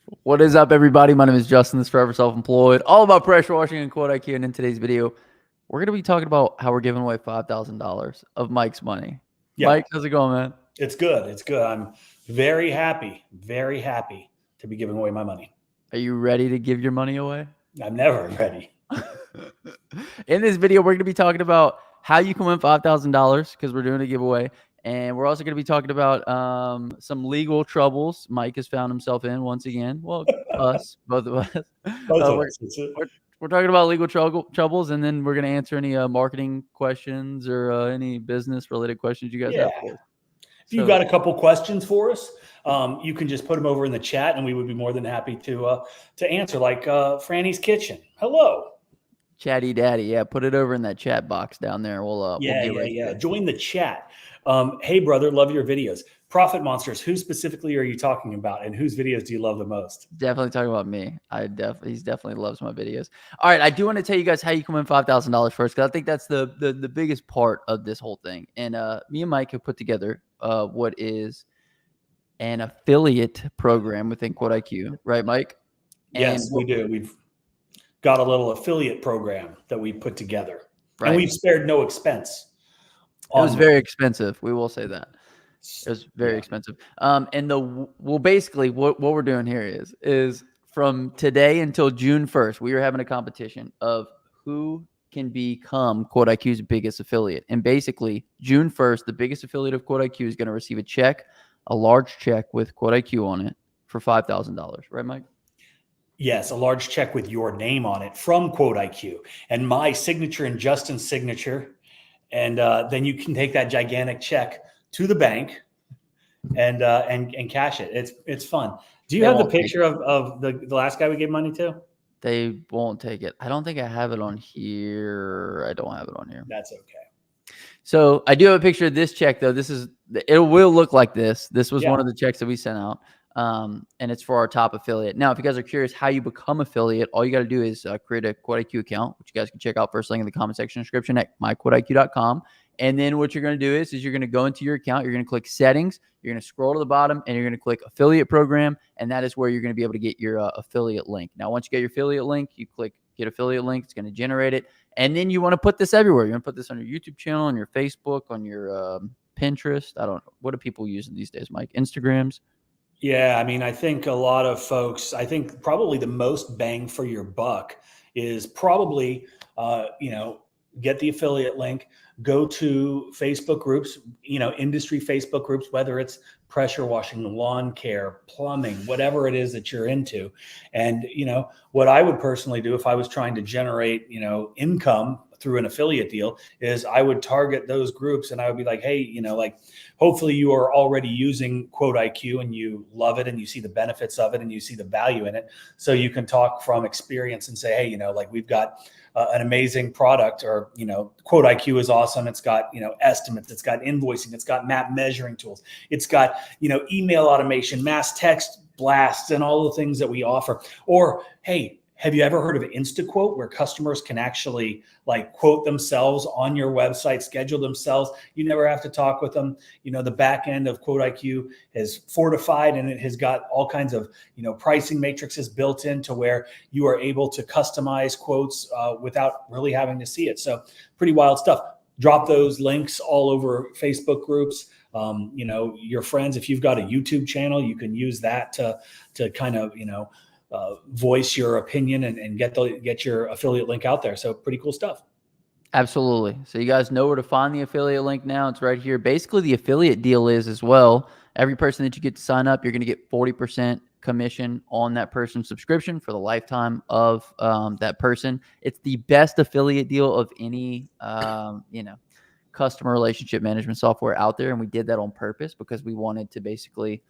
What is up, everybody? My name is Justin, this Forever Self-Employed, all about pressure washing and QuoteIQ. And in today's video, we're going to be talking about how we're giving away $5,000 of Mike's money. Yeah. Mike, how's it going, man? It's good. It's good. I'm very happy to be giving away my money. Are you ready to give your money away? I'm never ready. In this video, we're going to be talking about how you can win $5,000 because we're doing a giveaway. And we're also going to be talking about some legal troubles Mike has found himself in once again. Well, both of us. We're talking about legal troubles, and then we're going to answer any marketing questions or any business-related questions you guys have for us. If you've got a couple questions for us, you can just put them over in the chat, and we would be more than happy to answer, like Franny's Kitchen. Hello. Chatty Daddy. Yeah, put it over in that chat box down there. We'll Join the chat. Hey, brother, love your videos. Profit Monsters, who specifically are you talking about, and whose videos do you love the most? Definitely talking about me. He definitely loves my videos. All right, I do want to tell you guys how you can win $5,000 first, because I think that's the biggest part of this whole thing. And me and Mike have put together what is an affiliate program within QuoteIQ, right, Mike? Yes, we do. We've got a little affiliate program that we put together, right. And we've spared no expense. It was very expensive. We will say that. It was very expensive. Basically what we're doing here is from today until June 1st, we are having a competition of who can become QuoteIQ's biggest affiliate. And basically June 1st, the biggest affiliate of QuoteIQ is going to receive a large check with QuoteIQ on it for $5,000. Right, Mike? Yes, a large check with your name on it from QuoteIQ and my signature and Justin's signature. And then you can take that gigantic check to the bank and cash it. It's fun. Do you have the picture of the last guy we gave money to? They won't take it. I don't think I have it on here. I don't have it on here. That's okay. So I do have a picture of this check, though. It will look like this. This was one of the checks that we sent out. And it's for our top affiliate. Now, if you guys are curious how you become affiliate, all you got to do is create a QuoteIQ account, which you guys can check out first link in the comment section description at myquoteiq.com. And then what you're going to do is you're going to go into your account, you're going to click settings, you're going to scroll to the bottom, and you're going to click affiliate program. And that is where you're going to be able to get your affiliate link. Now, once you get your affiliate link, you click get affiliate link. It's going to generate it. And then you want to put this everywhere. You want to put this on your YouTube channel, on your Facebook, on your Pinterest. I don't know. What do people use these days, Mike? Instagrams? Yeah, I mean, I think a lot of folks, I think probably the most bang for your buck is probably, get the affiliate link, go to Facebook groups, industry Facebook groups, whether it's pressure washing, lawn care, plumbing, whatever it is that you're into. And, what I would personally do if I was trying to generate, income through an affiliate deal is I would target those groups and I would be like, hey, hopefully you are already using QuoteIQ and you love it and you see the benefits of it and you see the value in it. So you can talk from experience and say, hey, we've got an amazing product, or, QuoteIQ is awesome. It's got, estimates, it's got invoicing, it's got map measuring tools. It's got, email automation, mass text blasts, and all the things that we offer. Or, hey, have you ever heard of InstaQuote, where customers can actually quote themselves on your website, schedule themselves? You never have to talk with them. The back end of QuoteIQ is fortified, and it has got all kinds of, pricing matrices built in to where you are able to customize quotes without really having to see it. So pretty wild stuff. Drop those links all over Facebook groups. Your friends, if you've got a YouTube channel, you can use that to kind of, voice your opinion and get your affiliate link out there. So pretty cool stuff. Absolutely. So you guys know where to find the affiliate link now. It's right here. Basically, the affiliate deal is as well, every person that you get to sign up, you're going to get 40% commission on that person's subscription for the lifetime of that person. It's the best affiliate deal of any, customer relationship management software out there. And we did that on purpose because we wanted to basically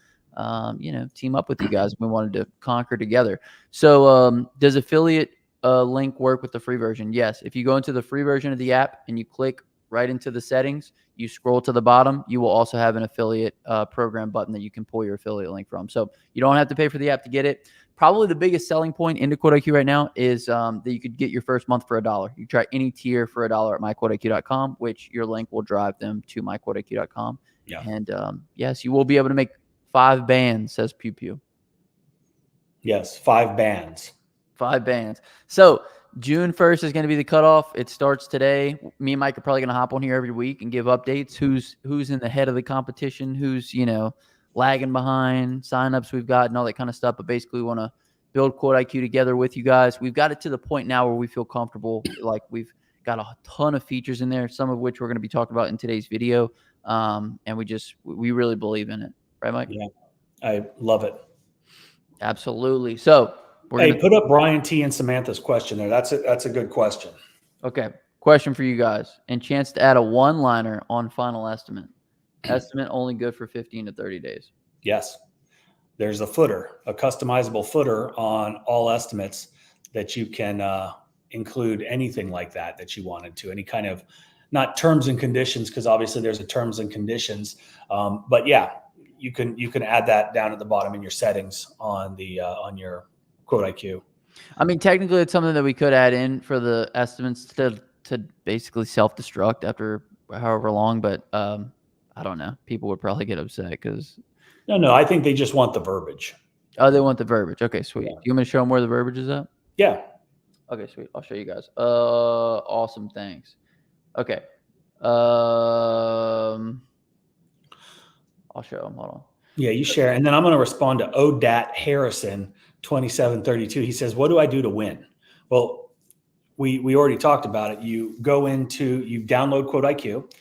team up with you guys. We wanted to conquer together. So does affiliate link work with the free version? Yes. If you go into the free version of the app and you click right into the settings, you scroll to the bottom, you will also have an affiliate program button that you can pull your affiliate link from. So you don't have to pay for the app to get it. Probably the biggest selling point into QuoteIQ right now is that you could get your first month for $1. You try any tier for $1 at myquoteiq.com, which your link will drive them to myquoteiq.com. Yeah. And yes, you will be able to make 5 bands, says Pew Pew. Yes, 5 bands. 5 bands. So June 1st is going to be the cutoff. It starts today. Me and Mike are probably going to hop on here every week and give updates. Who's in the head of the competition, who's, lagging behind, signups we've got and all that kind of stuff. But basically we want to build QuoteIQ together with you guys. We've got it to the point now where we feel comfortable. Like we've got a ton of features in there, some of which we're going to be talking about in today's video. And we really believe in it. Right, Mike? Yeah, I love it. Absolutely. So put up Brian T and Samantha's question there. That's a good question. Okay. Question for you guys. And chance to add a one-liner on final estimate. Estimate only good for 15 to 30 days. Yes. There's a footer, a customizable footer on all estimates that you can include anything like that you wanted to. Any kind of, not terms and conditions, because obviously there's a terms and conditions. But yeah, you can add that down at the bottom in your settings on the on your QuoteIQ. I mean, technically, it's something that we could add in for the estimates to basically self-destruct after however long, but I don't know. People would probably get upset because. No, I think they just want the verbiage. Oh, they want the verbiage. Okay, sweet. Yeah. You want me to show them where the verbiage is at? Yeah. Okay, sweet. I'll show you guys. Awesome. Thanks. Okay. I'll show them. Hold on. Yeah, you share. And then I'm going to respond to Odat Harrison 2732. He says, what do I do to win? Well, we already talked about it. You download QuoteIQ.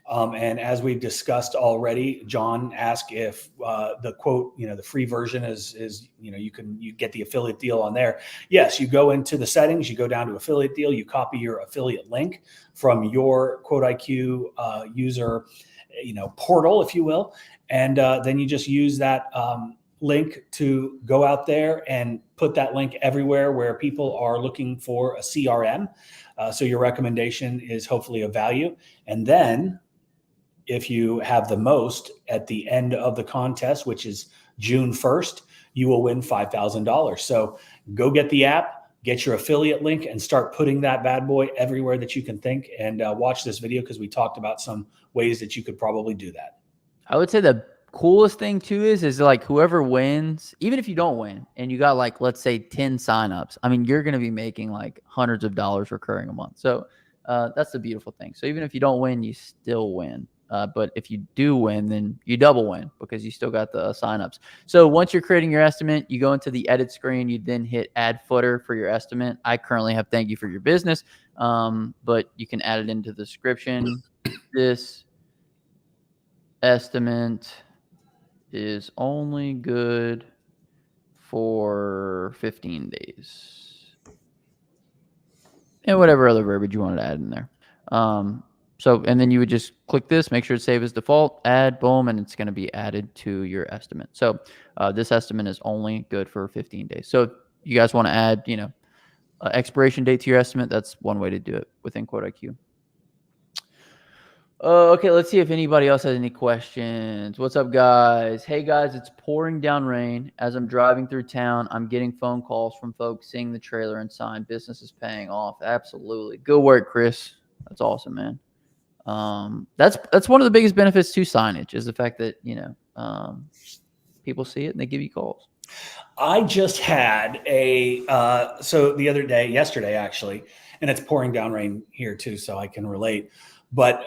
And as we've discussed already, John asked if the quote, the free version is you get the affiliate deal on there. Yes, you go into the settings, you go down to affiliate deal, you copy your affiliate link from your QuoteIQ user, portal, if you will. And then you just use that link to go out there and put that link everywhere where people are looking for a CRM. So your recommendation is hopefully of value. And then if you have the most at the end of the contest, which is June 1st, you will win $5,000. So go get the app, get your affiliate link, and start putting that bad boy everywhere that you can think. And watch this video because we talked about some ways that you could probably do that. I would say the coolest thing too is like whoever wins, even if you don't win and you got like, let's say 10 signups, I mean, you're going to be making like hundreds of dollars recurring a month. So that's the beautiful thing. So even if you don't win, you still win. But if you do win, then you double win because you still got the signups. So once you're creating your estimate, you go into the edit screen, you then hit add footer for your estimate. I currently have thank you for your business, but you can add it into the description. This estimate is only good for 15 days. And whatever other verbiage you wanted to add in there. And then you would just click this, make sure it's saved as default, add, boom, and it's going to be added to your estimate. So this estimate is only good for 15 days. So if you guys want to add, expiration date to your estimate, that's one way to do it within QuoteIQ. Okay, let's see if anybody else has any questions. What's up, guys? Hey, guys, it's pouring down rain. As I'm driving through town, I'm getting phone calls from folks seeing the trailer and sign. Business is paying off. Absolutely. Good work, Chris. That's awesome, man. That's one of the biggest benefits to signage is the fact that, people see it and they give you calls. I just had so the other day, yesterday actually, and it's pouring down rain here too, so I can relate. But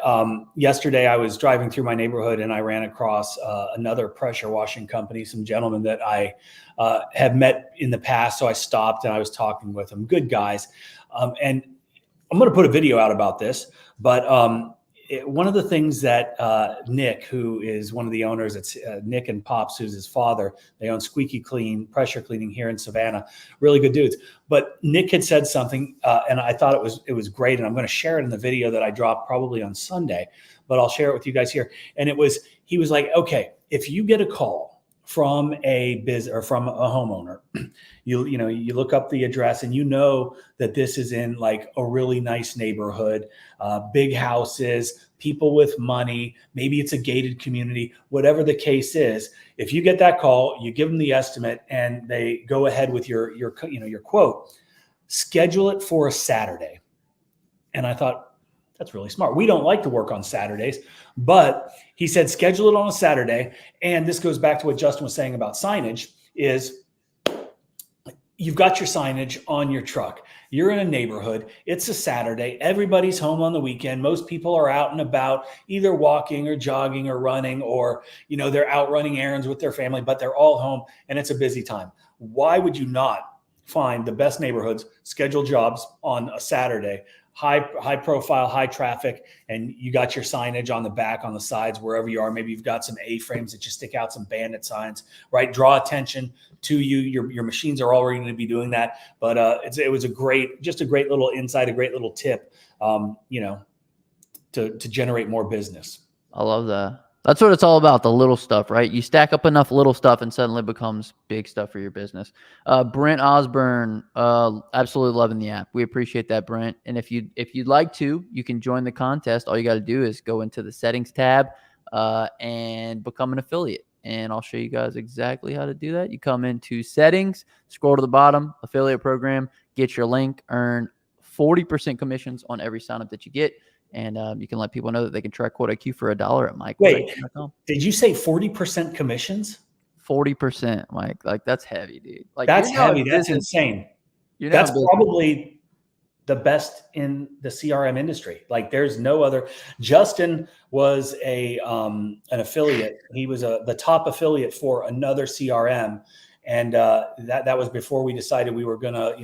yesterday I was driving through my neighborhood and I ran across another pressure washing company, some gentlemen that I have met in the past. So I stopped and I was talking with them, good guys. And I'm going to put a video out about this, but one of the things that Nick, who is one of the owners, it's Nick and Pops, who's his father, they own Squeaky Clean, pressure cleaning here in Savannah, really good dudes. But Nick had said something and I thought it was great. And I'm going to share it in the video that I dropped probably on Sunday, but I'll share it with you guys here. And he was like, okay, if you get a call from a or from a homeowner, you look up the address and that this is in like a really nice neighborhood, big houses, people with money, maybe it's a gated community, whatever the case is. If you get that call, you give them the estimate and they go ahead with your quote, schedule it for a Saturday. And I thought, that's really smart. We don't like to work on Saturdays, but he said, schedule it on a Saturday. And this goes back to what Justin was saying about signage is you've got your signage on your truck. You're in a neighborhood. It's a Saturday. Everybody's home on the weekend. Most people are out and about, either walking or jogging or running, or, they're out running errands with their family, but they're all home and it's a busy time. Why would you not find the best neighborhoods, schedule jobs on a Saturday, high profile, high traffic, and you got your signage on the back, on the sides, wherever you are. Maybe you've got some A-frames that you stick out, some bandit signs, right? Draw attention to you. Your machines are already going to be doing that. But it was a great little insight, a great little tip, to generate more business. I love that. That's what it's all about, the little stuff, right? You stack up enough little stuff and suddenly it becomes big stuff for your business. Brent Osborne, absolutely loving the app. We appreciate that, Brent. And if you'd like to, you can join the contest. All you got to do is go into the settings tab and become an affiliate. And I'll show you guys exactly how to do that. You come into settings, scroll to the bottom, affiliate program, get your link, earn 40% commissions on every signup that you get. And you can let people know that they can try QuoteIQ for $1 at Mike. Wait, did you say 40% commissions? 40%, Mike. Like, that's heavy, dude. Like, that's heavy. That's insane. That's probably the best in the CRM industry. Like, there's no other. Justin was an affiliate. He was the top affiliate for another CRM, and that was before we decided we were gonna,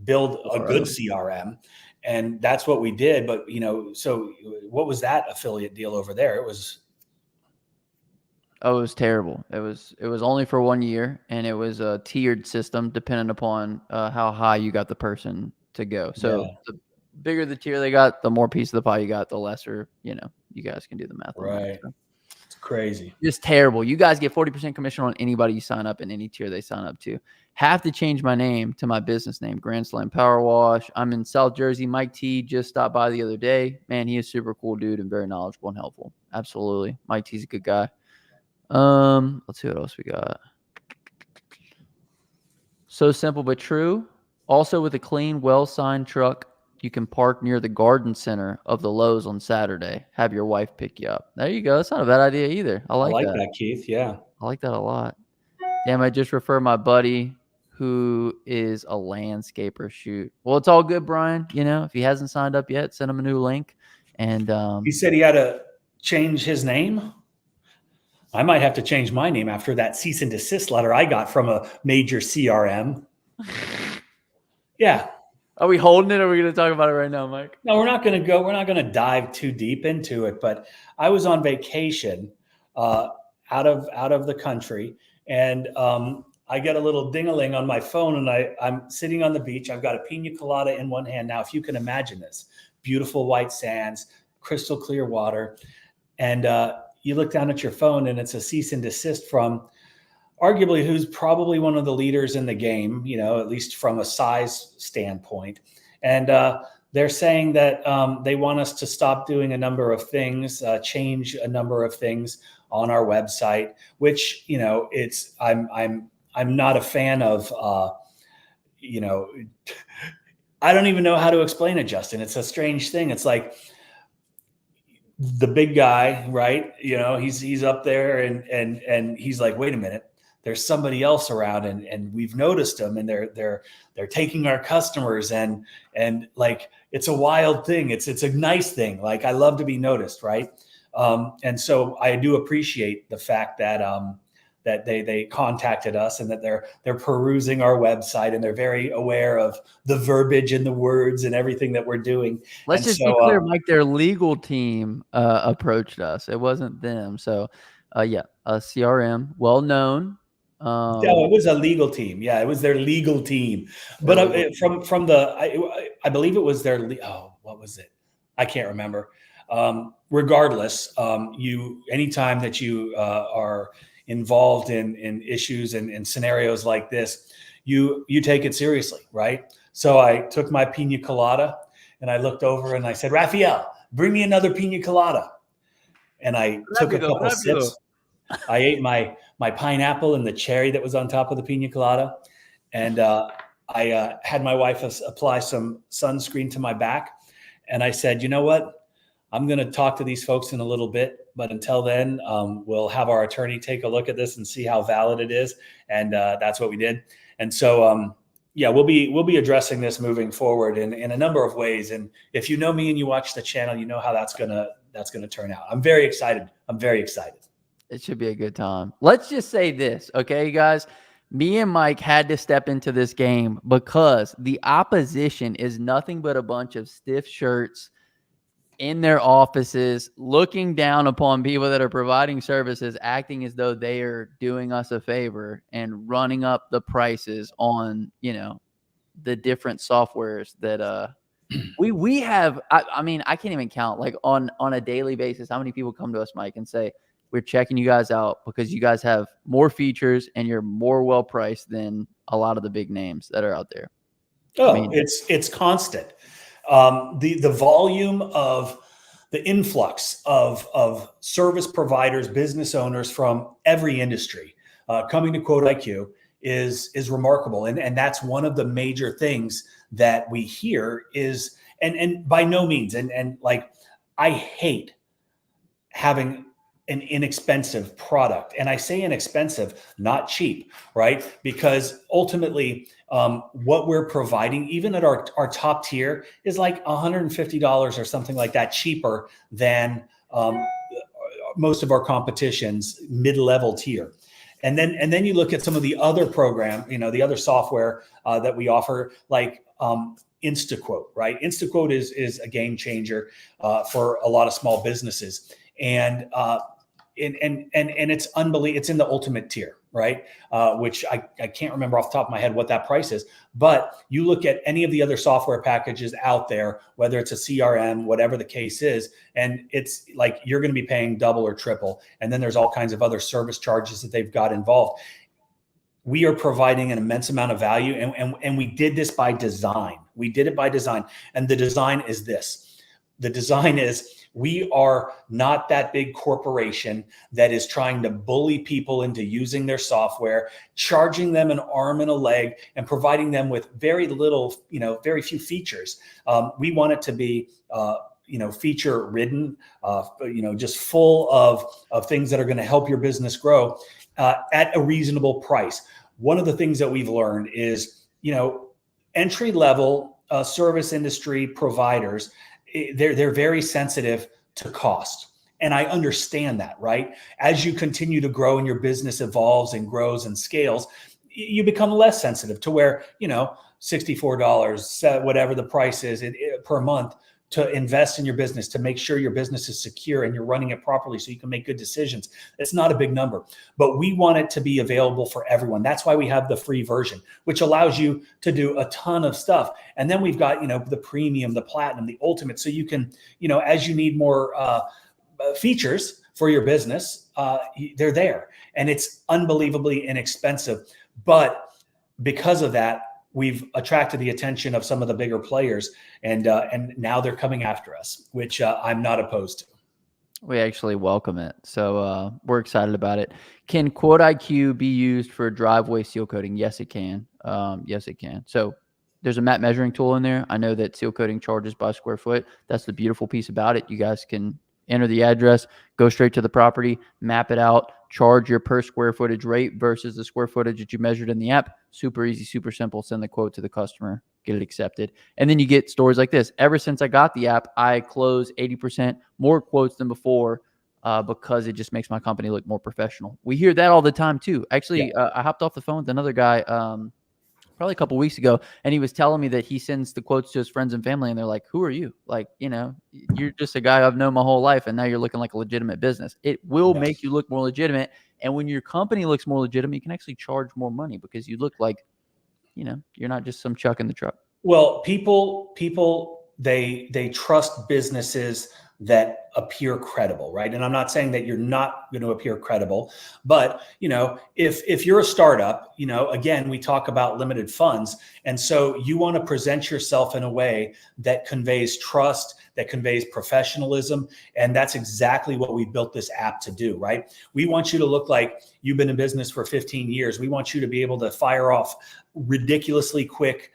build a good CRM. And that's what we did. But, so what was that affiliate deal over there? It was terrible. It was only for 1 year, and it was a tiered system depending upon how high you got the person to go. So the bigger the tier they got, the more piece of the pie you got, the lesser, you guys can do the math. Right. So. It's crazy. Just terrible. You guys get 40% commission on anybody you sign up in any tier they sign up to. Have to change my name to my business name, Grand Slam Power Wash. I'm in South Jersey. Mike T just stopped by the other day. Man, he is super cool dude and very knowledgeable and helpful. Absolutely. Mike T's a good guy. Let's see what else we got. So simple but true. Also, with a clean, well-signed truck, you can park near the garden center of the Lowe's on Saturday. Have your wife pick you up. There you go. That's not a bad idea either. I like that, Keith. Yeah. I like that a lot. Damn, I just refer my buddy who is a landscaper. Shoot. Well, it's all good, Brian. If he hasn't signed up yet, send him a new link. And he said he had to change his name. I might have to change my name after that cease and desist letter I got from a major CRM. Yeah. Are we holding it, or are we going to talk about it right now, Mike? No, we're not going to dive too deep into it, but I was on vacation out of the country, and I get a little ding-a-ling on my phone, and I'm sitting on the beach. I've got a pina colada in one hand. Now, if you can imagine this, beautiful white sands, crystal clear water, and you look down at your phone, and it's a cease and desist from arguably who's probably one of the leaders in the game, at least from a size standpoint. And they're saying that they want us to stop doing a number of things, change a number of things on our website, which, I'm not a fan of, I don't even know how to explain it, Justin. It's a strange thing. It's like the big guy, right? He's up there and he's like, wait a minute. There's somebody else around, and we've noticed them, and they're taking our customers, and like, it's a wild thing. It's a nice thing. Like, I love to be noticed, right? And so I do appreciate the fact that that they contacted us, and that they're perusing our website, and they're very aware of the verbiage and the words and everything that we're doing. Let's just be clear, Mike. Their legal team approached us. It wasn't them. So, a CRM, well known. It was a legal team. Yeah, it was their legal team. But I believe it was their. What was it? I can't remember. Regardless, anytime that you are involved in issues and scenarios like this, you take it seriously, right? So I took my pina colada and I looked over and I said, Raphael, bring me another pina colada. And I took a couple sips. I ate my pineapple and the cherry that was on top of the pina colada. And I had my wife apply some sunscreen to my back. And I said, you know what? I'm going to talk to these folks in a little bit. But until then, we'll have our attorney take a look at this and see how valid it is. And that's what we did. And so, yeah, we'll be addressing this moving forward in a number of ways. And if you know me and you watch the channel, you know how that's gonna turn out. I'm very excited. It should be a good time. Let's just say this, okay, guys? Me and Mike had to step into this game because the opposition is nothing but a bunch of stiff shirts in their offices, looking down upon people that are providing services, acting as though they are doing us a favor and running up the prices on, the different softwares that we have. I mean, I can't even count, like, on a daily basis how many people come to us, Mike, and say, we're checking you guys out because you guys have more features and you're more well priced than a lot of the big names that are out there. Oh, I mean, it's constant. The volume of the influx of service providers, business owners from every industry coming to QuoteIQ is remarkable. And that's one of the major things that we hear is, and by no means, and like, I hate having an inexpensive product. And I say inexpensive, not cheap, right? Because ultimately, what we're providing, even at our top tier, is like $150 or something like that, cheaper than most of our competition's mid-level tier. And then you look at some of the other program, the other software that we offer, like InstaQuote, right? InstaQuote is a game changer for a lot of small businesses. And it's unbelievable. It's in the ultimate tier, right? Which I can't remember off the top of my head what that price is. But you look at any of the other software packages out there, whether it's a CRM, whatever the case is, and it's like you're going to be paying double or triple. And then there's all kinds of other service charges that they've got involved. We are providing an immense amount of value, and we did this by design. We did it by design, and the design is this. The design is, we are not that big corporation that is trying to bully people into using their software, charging them an arm and a leg, and providing them with very little, very few features. We want it to be, feature ridden, just full of things that are going to help your business grow at a reasonable price. One of the things that we've learned is, entry level service industry providers, they're very sensitive to cost. And I understand that, right? As you continue to grow and your business evolves and grows and scales, you become less sensitive to where, $64, whatever the price is per month, to invest in your business, to make sure your business is secure and you're running it properly so you can make good decisions. It's not a big number, but we want it to be available for everyone. That's why we have the free version, which allows you to do a ton of stuff. And then we've got, the premium, the platinum, the ultimate. So you can, as you need more features for your business, they're there. And it's unbelievably inexpensive. But because of that, we've attracted the attention of some of the bigger players, and now they're coming after us, which I'm not opposed to. We actually welcome it. So we're excited about it. Can QuoteIQ be used for driveway seal coating? Yes, it can. Yes, it can. So there's a map measuring tool in there. I know that seal coating charges by square foot. That's the beautiful piece about it. You guys can enter the address, go straight to the property, map it out, charge your per square footage rate versus the square footage that you measured in the app. Super easy, super simple. Send the quote to the customer, get it accepted. And then you get stories like this. Ever since I got the app, I close 80% more quotes than before because it just makes my company look more professional. We hear that all the time too. Actually, I hopped off the phone with another guy probably a couple of weeks ago, and he was telling me that he sends the quotes to his friends and family, and they're like, who are you? Like, you're just a guy I've known my whole life, and now you're looking like a legitimate business. It will make you look more legitimate. And when your company looks more legitimate, you can actually charge more money because you look like, you're not just some chuck in the truck. Well, people, they trust businesses that appear credible, right? And I'm not saying that you're not going to appear credible, but if you're a startup, again, we talk about limited funds. And so you want to present yourself in a way that conveys trust, that conveys professionalism. And that's exactly what we built this app to do, right? We want you to look like you've been in business for 15 years. We want you to be able to fire off ridiculously quick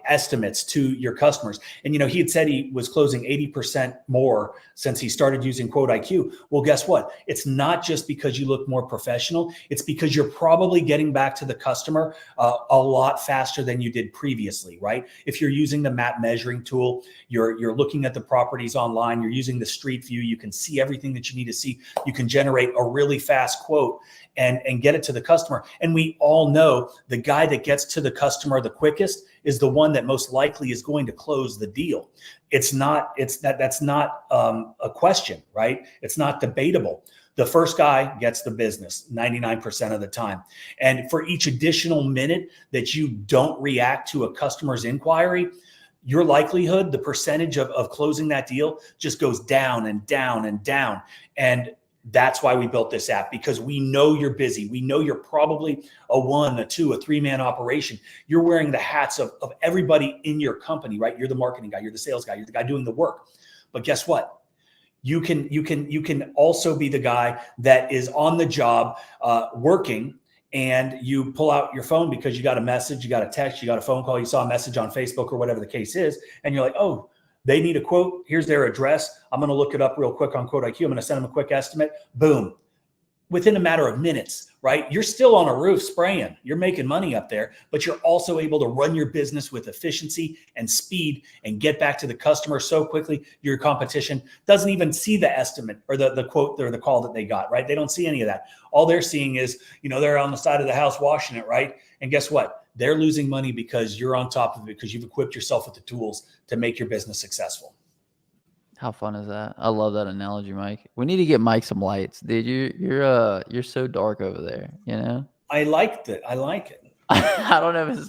estimates to your customers. And, he had said he was closing 80% more since he started using QuoteIQ. Well, guess what? It's not just because you look more professional. It's because you're probably getting back to the customer a lot faster than you did previously, right? If you're using the map measuring tool, you're looking at the properties online, you're using the street view, you can see everything that you need to see. You can generate a really fast quote and get it to the customer. And we all know the guy that gets to the customer the quickest is the one that most likely is going to close the deal. That's not a question, right? It's not debatable. The first guy gets the business 99% of the time. And for each additional minute that you don't react to a customer's inquiry, your likelihood, the percentage of closing that deal just goes down and down and down. And that's why we built this app, because we know you're busy. We know you're probably a 1, a 2, a 3-man operation. You're wearing the hats of everybody in your company, right? You're the marketing guy, you're the sales guy, you're the guy doing the work. But guess what? You can also be the guy that is on the job working, and you pull out your phone because you got a message, you got a text, you got a phone call, you saw a message on Facebook or whatever the case is, and you're like, oh, they need a quote. Here's their address. I'm going to look it up real quick on QuoteIQ. I'm going to send them a quick estimate. Boom. Within a matter of minutes, right? You're still on a roof spraying. You're making money up there, but you're also able to run your business with efficiency and speed and get back to the customer so quickly. Your competition doesn't even see the estimate or the quote or the call that they got, right? They don't see any of that. All they're seeing is, they're on the side of the house washing it, right? And guess what? They're losing money because you're on top of it, because you've equipped yourself with the tools to make your business successful. How fun is that? I love that analogy, Mike. We need to get Mike some lights, dude. You're so dark over there. I liked it. I like it. I don't know if it's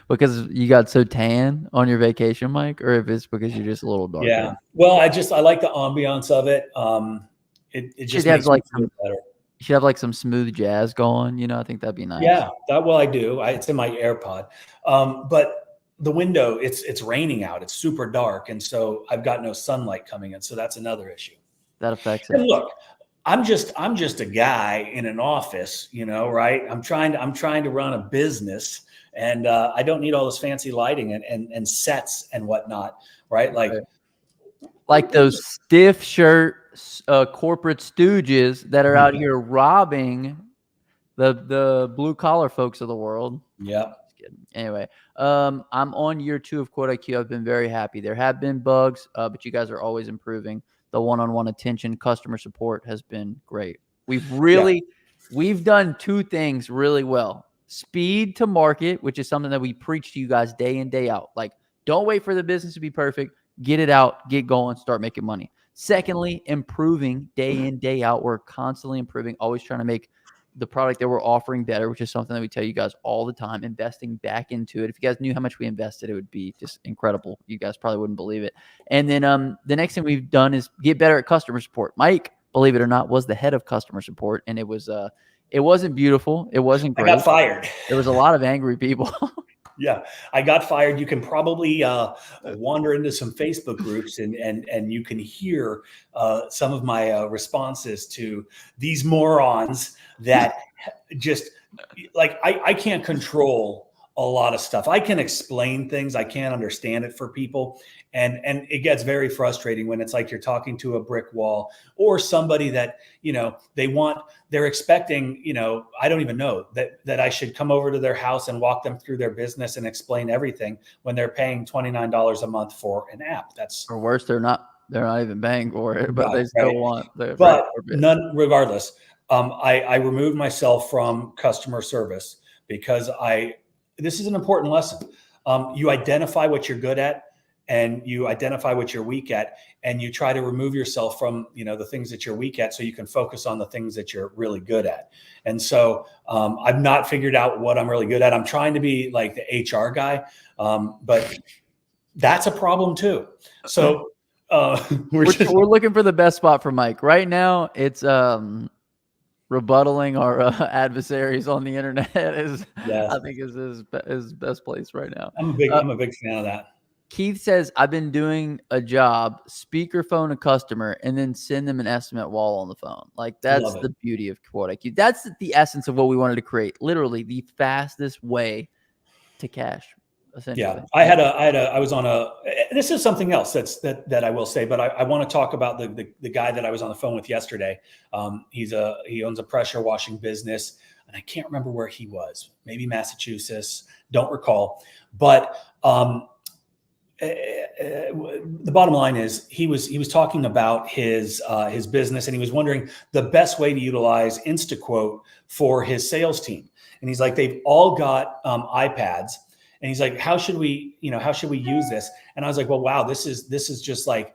because you got so tan on your vacation, Mike, or if it's because you're just a little darker. Yeah. Well, I like the ambiance of it. It just makes me feel better. You should have like some smooth jazz going. I think that'd be nice. Yeah, I do. It's in my AirPod. But the window, it's raining out. It's super dark. And so I've got no sunlight coming in. So that's another issue. That affects it. And look, I'm just a guy in an office, right? I'm trying to run a business, and I don't need all this fancy lighting and sets and whatnot, right? Like those stiff shirt corporate stooges that are out here robbing the blue collar folks of the world. Yeah. Anyway, I'm on year 2 of QuoteIQ. I've been very happy. There have been bugs, but you guys are always improving. The one-on-one attention, customer support has been great. We've done 2 things really well. Speed to market, which is something that we preach to you guys day in, day out. Like, don't wait for the business to be perfect. Get it out, get going, start making money. Secondly, improving day in, day out. We're constantly improving, always trying to make the product that we're offering better, which is something that we tell you guys all the time, investing back into it. If you guys knew how much we invested, it would be just incredible. You guys probably wouldn't believe it. And then the next thing we've done is get better at customer support. Mike, believe it or not, was the head of customer support, and it wasn't beautiful. It wasn't great. I got fired. There was a lot of angry people. Yeah, I got fired. You can probably wander into some Facebook groups and you can hear some of my responses to these morons that just like, I can't control a lot of stuff. I can explain things. I can't understand it for people. And it gets very frustrating when it's like you're talking to a brick wall, or somebody that, they're expecting, I don't even know that I should come over to their house and walk them through their business and explain everything when they're paying $29 a month for an app. Or worse, they're not even paying for it, but they still want the. But regardless, I removed myself from customer service because this is an important lesson. You identify what you're good at, and you identify what you're weak at, and you try to remove yourself from, the things that you're weak at, so you can focus on the things that you're really good at. And so I've not figured out what I'm really good at. I'm trying to be like the HR guy, but that's a problem too. So we're looking for the best spot for Mike right now. It's rebuttaling our adversaries on the internet I think is his best place right now. I'm a big fan of that. Keith says, I've been doing a job, speakerphone a customer, and then send them an estimate while on the phone. Like, that's the beauty of QuoteIQ. That's the essence of what we wanted to create. Literally the fastest way to cash. essentially. I was on this is something else that I will say, but I want to talk about the guy that I was on the phone with yesterday. He owns a pressure washing business, and I can't remember where he was, maybe Massachusetts, don't recall. But the bottom line is he was talking about his business, and he was wondering the best way to utilize InstaQuote for his sales team. And he's like, they've all got iPads, and he's like, how should we use this? And I was like, well, wow, this is just like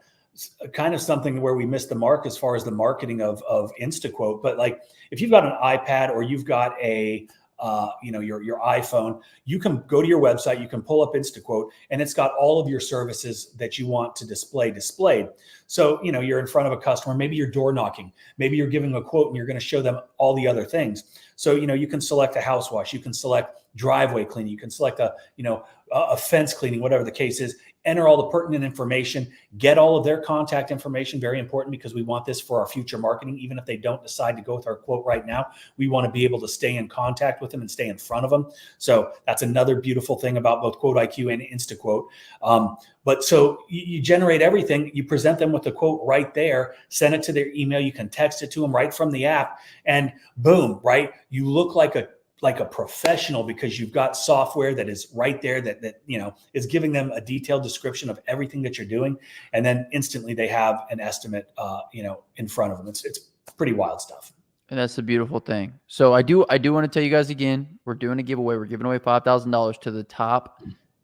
kind of something where we missed the mark as far as the marketing of InstaQuote. But like, if you've got an iPad or you've got a your iPhone, you can go to your website, you can pull up InstaQuote, and it's got all of your services that you want to display displayed. So, you're in front of a customer, maybe you're door knocking, maybe you're giving a quote and you're going to show them all the other things. So, you can select a house wash, you can select driveway cleaning, you can select a fence cleaning, whatever the case is. Enter all the pertinent information, get all of their contact information. Very important, because we want this for our future marketing. Even if they don't decide to go with our quote right now, we want to be able to stay in contact with them and stay in front of them. So that's another beautiful thing about both QuoteIQ and InstaQuote. But so you generate everything, you present them with the quote right there, send it to their email, you can text it to them right from the app, and boom, right? You look like a professional, because you've got software that is right there that is giving them a detailed description of everything that you're doing, and then instantly they have an estimate in front of them. It's pretty wild stuff. And that's the beautiful thing. So I do want to tell you guys again, we're doing a giveaway. We're giving away $5,000 to the top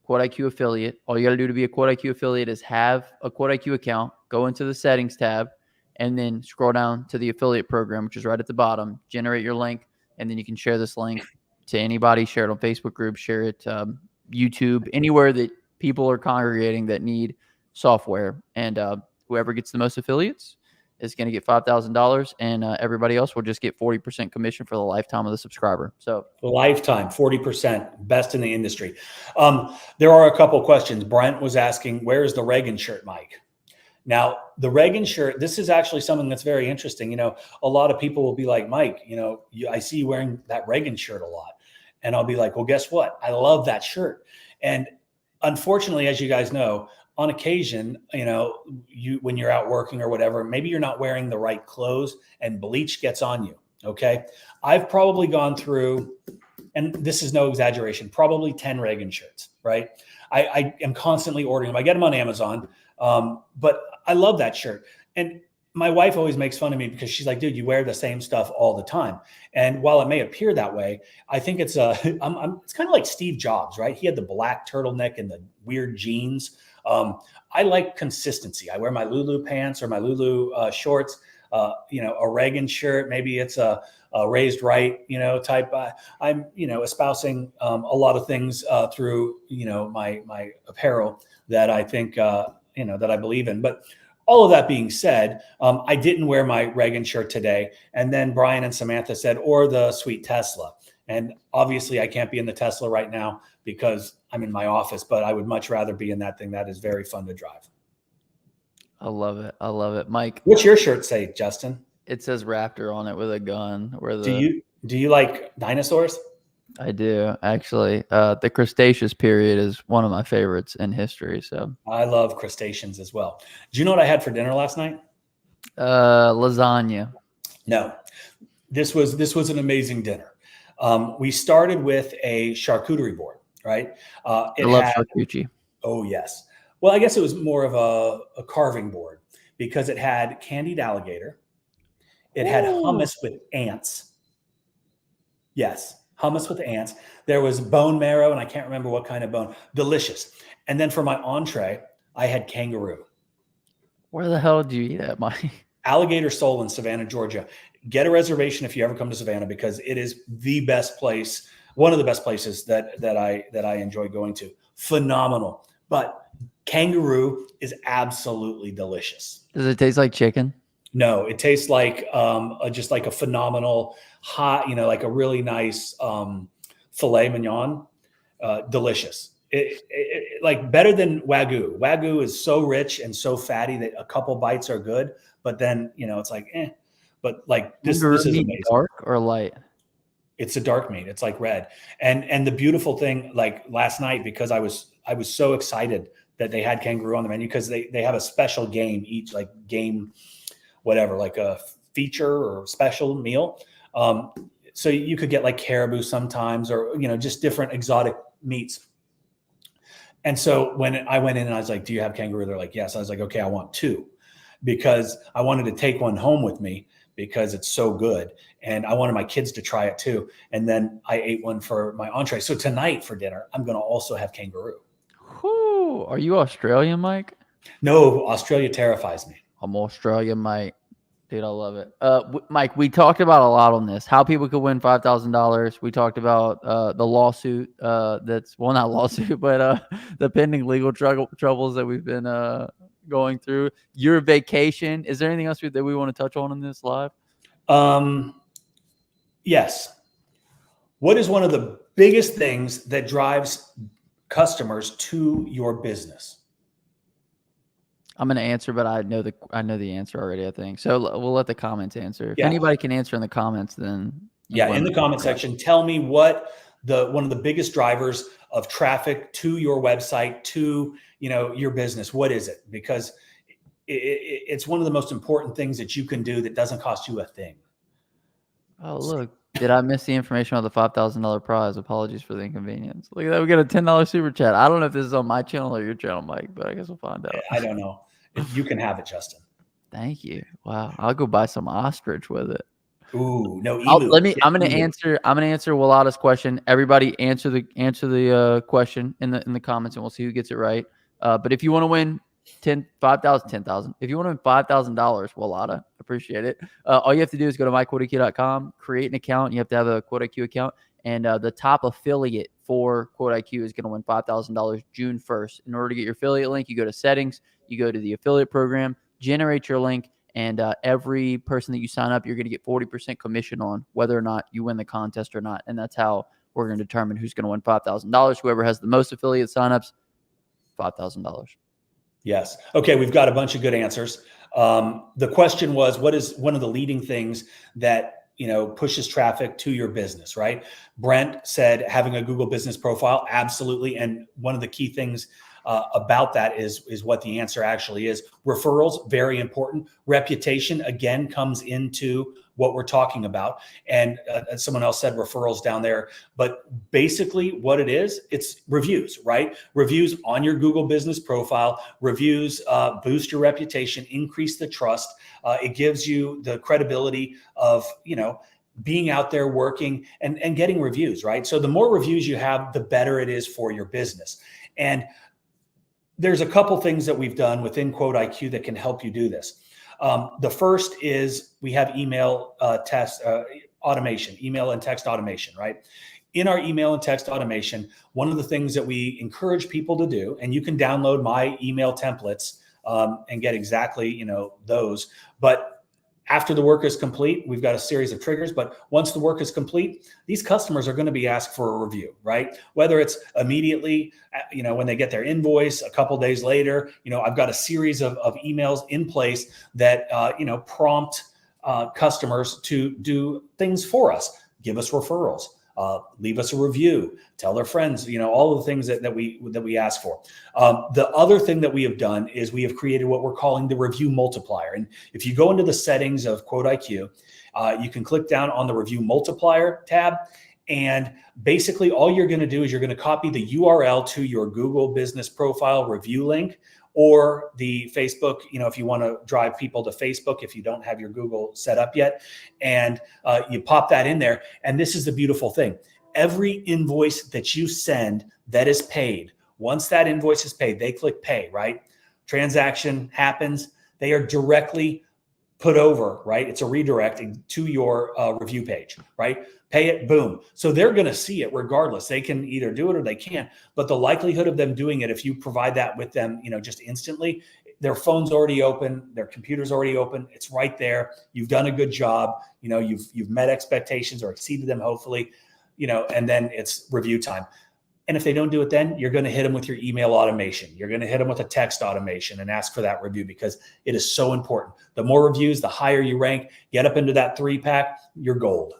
QuoteIQ affiliate. All you got to do to be a QuoteIQ affiliate is have a QuoteIQ account, go into the settings tab, and then scroll down to the affiliate program, which is right at the bottom. Generate your link, and then you can share this link to anybody. Share it on Facebook groups, share it YouTube, anywhere that people are congregating that need software. And whoever gets the most affiliates is going to get $5,000, and everybody else will just get 40% commission for the lifetime of the subscriber. So lifetime, 40%, best in the industry. There are a couple questions. Brent was asking, where is the Reagan shirt, Mike? Now, the Reagan shirt, this is actually something that's very interesting. A lot of people will be like, Mike, I see you wearing that Reagan shirt a lot. And I'll be like, well, guess what? I love that shirt. And unfortunately, as you guys know, on occasion, when you're out working or whatever, maybe you're not wearing the right clothes and bleach gets on you. Okay. I've probably gone through, and this is no exaggeration, probably 10 Reagan shirts, right? I am constantly ordering them. I get them on Amazon. But I love that shirt. And my wife always makes fun of me because she's like, dude, you wear the same stuff all the time. And while it may appear that way, I think it's it's kind of like Steve Jobs, right? He had the black turtleneck and the weird jeans. I like consistency. I wear my Lulu pants or my Lulu shorts, a Reagan shirt. Maybe it's a raised right, type. I'm, espousing a lot of things through, my apparel that I think, that I believe in. But all of that being said, I didn't wear my Reagan shirt today. And then Brian and Samantha said, or the sweet Tesla. And obviously I can't be in the Tesla right now because I'm in my office, but I would much rather be in that thing. That is very fun to drive. I love it. I love it. Mike, what's your shirt say, Justin? It says Raptor on it with a gun. Do you like dinosaurs? I do, actually. The Cretaceous period is one of my favorites in history. So I love crustaceans as well. Do you know what I had for dinner last night? Lasagna. No, this was an amazing dinner. We started with a charcuterie board, right? I love charcuterie. Oh yes. Well, I guess it was more of a carving board because it had candied alligator. It had hummus with ants. Yes. Hummus with ants. There was bone marrow, and I can't remember what kind of bone. Delicious. And then for my entree, I had kangaroo. Where the hell did you eat at, Mike? Alligator Soul in Savannah, Georgia. Get a reservation if you ever come to Savannah, because it is the best place, one of the best places that I enjoy going to. Phenomenal. But kangaroo is absolutely delicious. Does it taste like chicken? No, it tastes like just like a phenomenal hot, like a really nice filet mignon. Delicious. It like better than Wagyu. Wagyu is so rich and so fatty that a couple bites are good, but then it's like But like this is amazing. Dark or light? It's a dark meat. It's like red. And the beautiful thing, like last night, because I was so excited that they had kangaroo on the menu, because they have a special game, each like game, whatever, like a feature or special meal. So you could get like caribou sometimes, or, just different exotic meats. And so when I went in and I was like, do you have kangaroo? They're like, yes. I was like, okay, I want 2, because I wanted to take one home with me because it's so good. And I wanted my kids to try it too. And then I ate one for my entree. So tonight for dinner, I'm going to also have kangaroo. Whew. Are you Australian, Mike? No, Australia terrifies me. I'm Australian, Mike. Dude, I love it. Mike, we talked about a lot on this, how people could win $5,000. We talked about the lawsuit that's, well, not lawsuit, but the pending legal troubles that we've been going through. Your vacation. Is there anything else that we want to touch on in this live? Yes. What is one of the biggest things that drives customers to your business? I'm going to answer, but I know the answer already, I think. So we'll let the comments answer. If Yeah. anybody can answer in the comments, then in the comment section, tell me what one of the biggest drivers of traffic to your website, to your business. What is it? Because it's one of the most important things that you can do that doesn't cost you a thing. Oh, look. Did I miss the information on the $5,000 prize? Apologies for the inconvenience. Look at that. We got a $10 super chat. I don't know if this is on my channel or your channel, Mike, but I guess we'll find out. I don't know. You can have it, Justin. Thank you. Wow. I'll go buy some ostrich with it. Ooh, no. I'm going to answer Willada's question. Everybody answer the question in the comments, and we'll see who gets it right. But if you want to win $10,000, if you want to win $5,000, Willada, appreciate it. All you have to do is go to myquoteIQ.com, create an account. You have to have a QuoteIQ account, and the top affiliate for QuoteIQ is going to win $5,000 June 1st. In order to get your affiliate link, you go to settings, you go to the affiliate program, generate your link, and every person that you sign up, you're going to get 40% commission on whether or not you win the contest or not. And that's how we're going to determine who's going to win $5,000. Whoever has the most affiliate signups, $5,000. Yes. Okay. We've got a bunch of good answers. The question was, what is one of the leading things that, pushes traffic to your business, right? Brent said having a Google business profile. Absolutely. And one of the key things about that is what the answer actually is. Referrals, very important. Reputation, again, comes into what we're talking about. And someone else said referrals down there. But basically what it is, it's reviews, right? Reviews on your Google business profile. Reviews boost your reputation, increase the trust. It gives you the credibility of, being out there working and getting reviews, right? So the more reviews you have, the better it is for your business. And there's a couple things that we've done within QuoteIQ that can help you do this. The first is we have email automation, email and text automation, right? In our email and text automation, one of the things that we encourage people to do, and you can download my email templates and get exactly, those, but after the work is complete, we've got a series of triggers, but once the work is complete, these customers are going to be asked for a review, right? Whether it's immediately, when they get their invoice, a couple days later, I've got a series of emails in place that, prompt customers to do things for us, give us referrals, leave us a review, tell their friends, all of the things that we ask for. The other thing that we have done is we have created what we're calling the review multiplier. And if you go into the settings of QuoteIQ, you can click down on the review multiplier tab. And basically all you're going to do is you're going to copy the URL to your Google business profile review link, or the Facebook, if you want to drive people to Facebook, if you don't have your Google set up yet, and you pop that in there. And this is the beautiful thing. Every invoice that you send that is paid, once that invoice is paid, they click pay, right? Transaction happens. They are directly put over, right? It's a redirect to your review page, right? Pay it, boom. So they're going to see it regardless. They can either do it or they can't. But the likelihood of them doing it, if you provide that with them, just instantly, their phone's already open, their computer's already open. It's right there. You've done a good job. You've met expectations or exceeded them, hopefully, and then it's review time. And if they don't do it, then you're going to hit them with your email automation. You're going to hit them with a text automation and ask for that review, because it is so important. The more reviews, the higher you rank. Get up into that 3-pack, you're gold.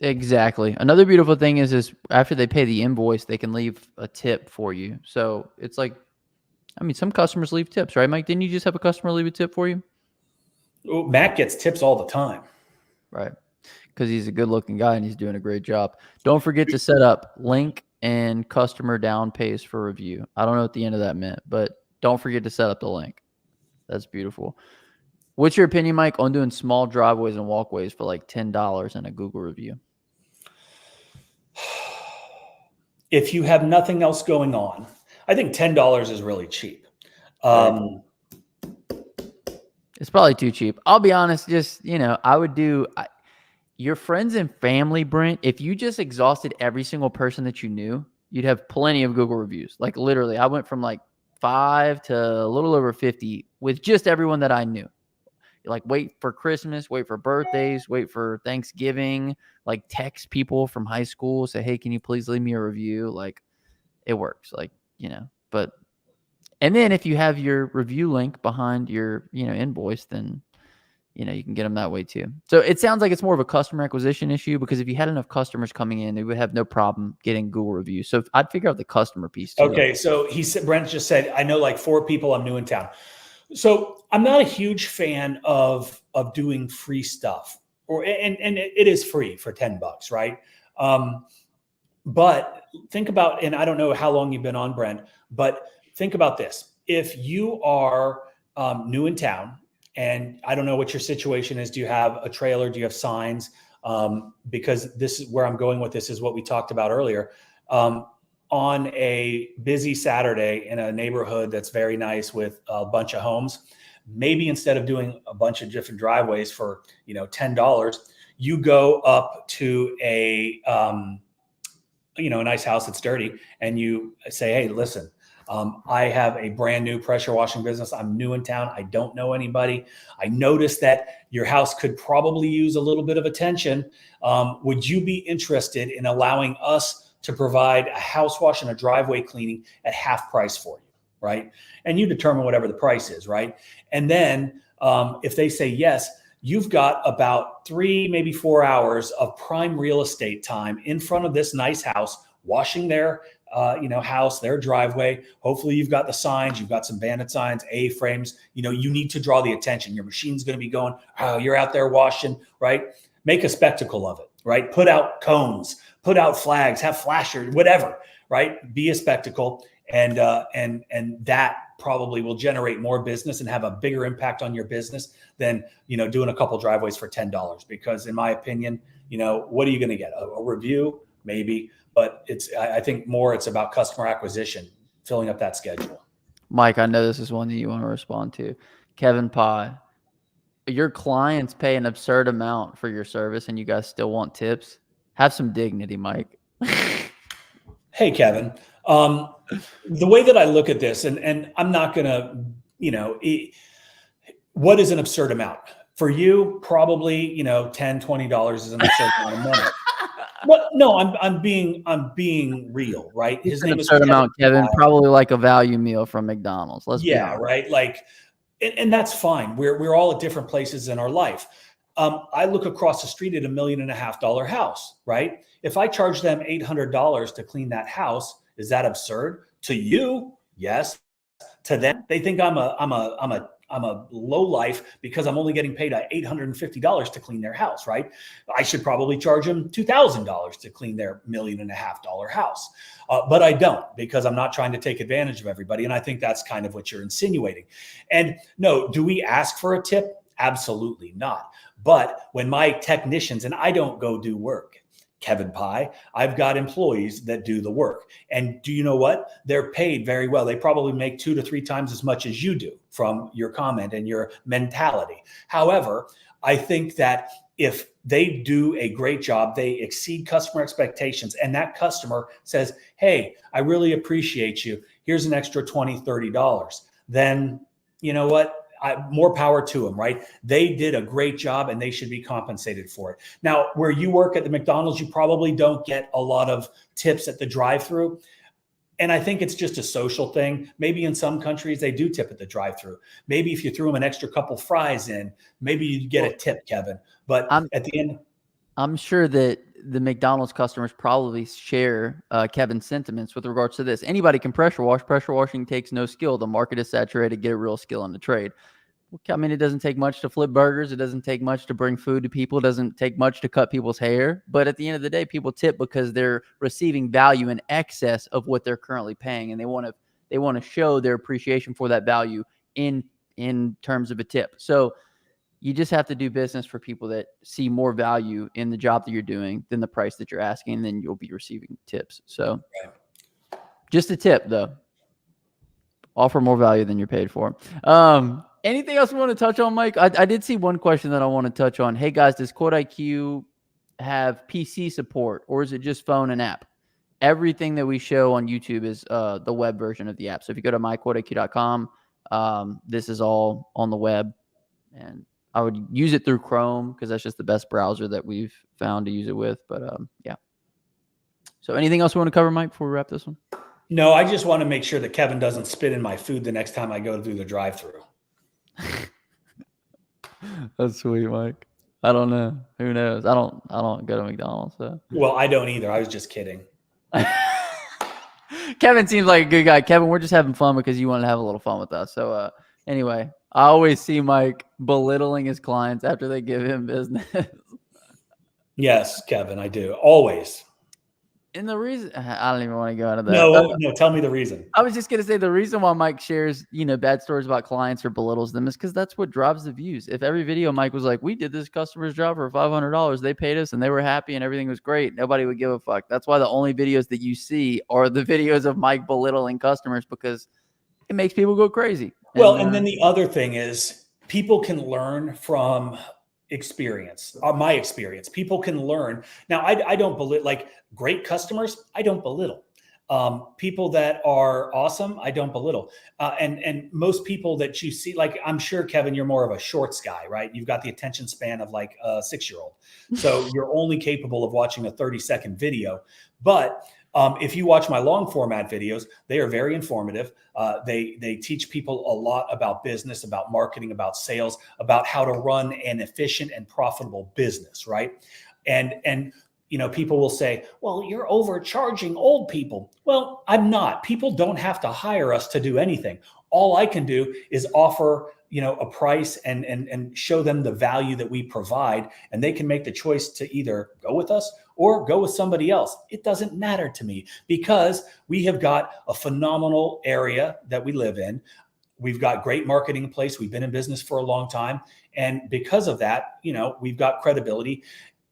Exactly. Another beautiful thing is after they pay the invoice, they can leave a tip for you. So it's like, I mean, some customers leave tips, right, Mike? Didn't you just have a customer leave a tip for you? Oh, Matt gets tips all the time. Right. Because he's a good looking guy and he's doing a great job. Don't forget to set up link and customer down pays for review. I don't know what the end of that meant, but don't forget to set up the link. That's beautiful. What's your opinion, Mike, on doing small driveways and walkways for like $10 in a Google review? If you have nothing else going on, I think $10 is really cheap. It's probably too cheap. I'll be honest. Just, I would do your friends and family, Brent. If you just exhausted every single person that you knew, you'd have plenty of Google reviews. Like literally, I went from like 5 to a little over 50 with just everyone that I knew. Like wait for Christmas, wait for birthdays, wait for Thanksgiving, like text people from high school, say, hey, can you please leave me a review? Like it works, like, but, and then if you have your review link behind your, invoice, then, you can get them that way too. So it sounds like it's more of a customer acquisition issue, because if you had enough customers coming in, they would have no problem getting Google reviews. So I'd figure out the customer piece too. Okay. So he said, Brent just said, I know like 4 people, I'm new in town. So I'm not a huge fan of doing free stuff, and it is free for $10, right? But think about, and I don't know how long you've been on, Brent, but think about this. If you are new in town, and I don't know what your situation is, do you have a trailer? Do you have signs? Because this is where I'm going with this, is what we talked about earlier. On a busy Saturday in a neighborhood that's very nice with a bunch of homes, maybe instead of doing a bunch of different driveways for, $10, you go up to a nice house that's dirty, and you say, hey, listen, I have a brand new pressure washing business. I'm new in town. I don't know anybody. I noticed that your house could probably use a little bit of attention. Would you be interested in allowing us to provide a house wash and a driveway cleaning at half price for you, right? And you determine whatever the price is, right? And then if they say yes, you've got about 3, maybe 4 hours of prime real estate time in front of this nice house, washing their house, their driveway. Hopefully you've got the signs, you've got some bandit signs, A-frames. You need to draw the attention. Your machine's going to be going, oh, you're out there washing, right? Make a spectacle of it, right? Put out cones, put out flags, have flashers, whatever, right? Be a spectacle. And that probably will generate more business and have a bigger impact on your business than, doing a couple driveways for $10. Because in my opinion, what are you going to get? A review? Maybe. But I think more it's about customer acquisition, filling up that schedule. Mike, I know this is one that you want to respond to. Kevin Pye, your clients pay an absurd amount for your service and you guys still want tips. Have some dignity, Mike. Hey, Kevin. The way that I look at this, and I'm not going to, what is an absurd amount? For you, probably, $10, $20 is an absurd amount of money. But no, I'm being real, right? His name is Kevin. Probably like a value meal from McDonald's. Let's be honest. Right. Like, and that's fine. We're all at different places in our life. I look across the street at $1.5 million house, right? If I charge them $800 to clean that house, is that absurd? To you, yes. To them, they think I'm a low life because I'm only getting paid $850 to clean their house, right? I should probably charge them $2,000 to clean their $1.5 million house. But I don't, because I'm not trying to take advantage of everybody. And I think that's kind of what you're insinuating. And no, do we ask for a tip? Absolutely not. But when my technicians, and I don't go do work, Kevin Pye, I've got employees that do the work. And do you know what? They're paid very well. They probably make 2 to 3 times as much as you do from your comment and your mentality. However, I think that if they do a great job, they exceed customer expectations, and that customer says, hey, I really appreciate you. Here's an extra $20, $30. Then you know what? More power to them, right? They did a great job and they should be compensated for it. Now, where you work at the McDonald's, you probably don't get a lot of tips at the drive-thru. And I think it's just a social thing. Maybe in some countries they do tip at the drive-thru. Maybe if you threw them an extra couple fries in, maybe you'd get a tip, Kevin. But at the end, I'm sure that the McDonald's customers probably share Kevin's sentiments with regards to this. Anybody can pressure wash. Pressure washing takes no skill. The market is saturated. Get a real skill in the trade. I mean, it doesn't take much to flip burgers. It doesn't take much to bring food to people. It doesn't take much to cut people's hair. But at the end of the day, people tip because they're receiving value in excess of what they're currently paying, and they want to show their appreciation for that value in terms of a tip. So you just have to do business for people that see more value in the job that you're doing than the price that you're asking, and then you'll be receiving tips. So just a tip, though. Offer more value than you're paid for. Anything else we want to touch on, Mike? I did see one question that I want to touch on. Hey, guys, does QuoteIQ have PC support, or is it just phone and app? Everything that we show on YouTube is the web version of the app. So if you go to myquoteiq.com, this is all on the web. And I would use it through Chrome because that's just the best browser that we've found to use it with. But yeah. So anything else we want to cover, Mike, before we wrap this one? No, I just want to make sure that Kevin doesn't spit in my food the next time I go through the drive-thru. That's sweet, Mike. I don't know. Who knows? I don't go to McDonald's. So. Well, I don't either. I was just kidding. Kevin seems like a good guy. Kevin, we're just having fun because you want to have a little fun with us. So anyway, I always see Mike belittling his clients after they give him business. Yes, Kevin, I do. Always. And the reason, I don't even want to go into that. No, tell me the reason. I was just going to say the reason why Mike shares, bad stories about clients or belittles them is because that's what drives the views. If every video Mike was like, we did this customer's job for $500, they paid us and they were happy and everything was great, nobody would give a fuck. That's why the only videos that you see are the videos of Mike belittling customers because it makes people go crazy. Well, and then the other thing is people can learn from experience, my experience. People can learn. Now, I don't belittle, like great customers, I don't belittle. People that are awesome, I don't belittle. And most people that you see, like I'm sure, Kevin, you're more of a shorts guy, right? You've got the attention span of like a 6-year-old. So you're only capable of watching a 30-second video. But if you watch my long format videos, they are very informative. They teach people a lot about business, about marketing, about sales, about how to run an efficient and profitable business, right? And people will say, well, you're overcharging old people. Well, I'm not. People don't have to hire us to do anything. All I can do is offer a price and show them the value that we provide, and they can make the choice to either go with us or go with somebody else. It doesn't matter to me because we have got a phenomenal area that we live in. We've got great marketing in place. We've been in business for a long time. And because of that, we've got credibility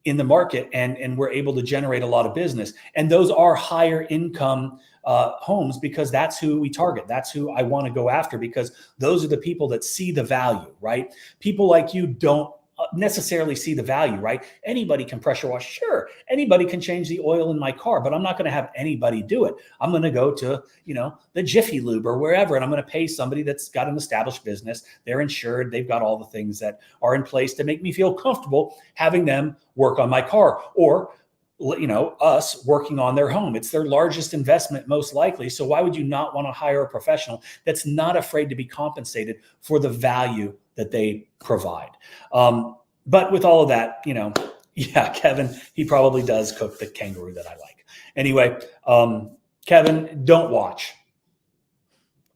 in the market and we're able to generate a lot of business. And those are higher income homes because that's who we target. That's who I want to go after because those are the people that see the value, right? People like you don't necessarily see the value, right? Anybody can pressure wash. Sure. Anybody can change the oil in my car, but I'm not going to have anybody do it. I'm going to go to, the Jiffy Lube or wherever, and I'm going to pay somebody that's got an established business. They're insured. They've got all the things that are in place to make me feel comfortable having them work on my car or, us working on their home. It's their largest investment, most likely. So why would you not want to hire a professional that's not afraid to be compensated for the value that they provide? But with all of that, yeah, Kevin, he probably does cook the kangaroo that I like. Anyway, Kevin, don't watch.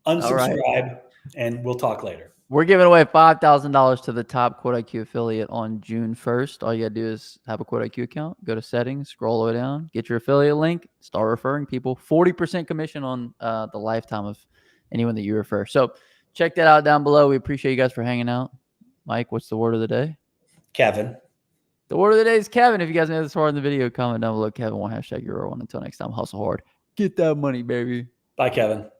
Unsubscribe, and we'll talk later. We're giving away $5,000 to the top QuoteIQ affiliate on June 1st. All you got to do is have a QuoteIQ account, go to settings, scroll all the way down, get your affiliate link, start referring people. 40% commission on the lifetime of anyone that you refer. So check that out down below. We appreciate you guys for hanging out. Mike, what's the word of the day? Kevin. The word of the day is Kevin. If you guys made this far in the video, comment down below Kevin1 #Euro1. Until next time, hustle hard. Get that money, baby. Bye, Kevin.